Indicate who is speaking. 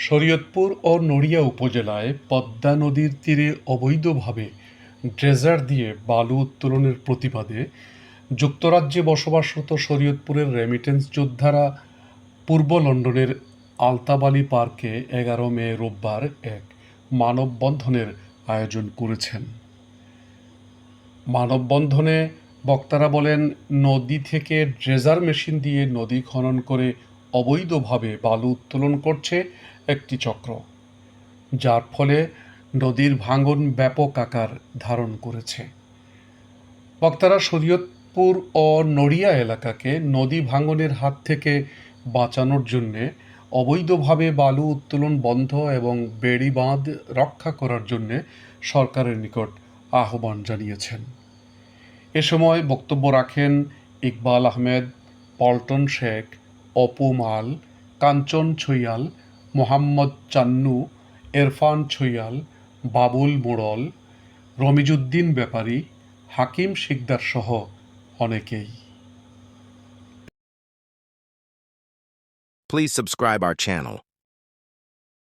Speaker 1: শরীয়তপুর ও নড়িয়া উপজেলায় পদ্মা নদীর তীরে অবৈধভাবে ড্রেজার দিয়ে বালু উত্তোলনের প্রতিবাদে যুক্তরাজ্যে বসবাসরত শরীয়তপুরের রেমিটেন্স যোদ্ধারা পূর্ব লন্ডনের আলতাবালি পার্কে ১১ মে রোববার এক মানববন্ধনের আয়োজন করেছেন। মানববন্ধনে বক্তারা বলেন, নদী থেকে ড্রেজার মেশিন দিয়ে নদী খনন করে অবৈধভাবে বালু উত্তোলন করছে একটি চক্র, যার ফলে নদীর ভাঙন ব্যাপক আকার ধারণ করেছে। বক্তারা শরীয়তপুর ও নড়িয়া এলাকাকে নদী ভাঙনের হাত থেকে বাঁচানোর জন্যে অবৈধভাবে বালু উত্তোলন বন্ধ এবং বেড়িবাঁধ রক্ষা করার জন্যে সরকারের নিকট আহ্বান জানিয়েছেন। এ সময় বক্তব্য রাখেন ইকবাল আহমেদ, পল্টন শেখ, অপু মাল, কাঞ্চন ছৈয়াল, মোহাম্মদ চান্নু, এরফান ছৈয়াল, বাবুল মোড়ল, রমিজউদ্দিন ব্যাপারী, হাকিম শিকদার সহ অনেকেই।
Speaker 2: Please subscribe our channel.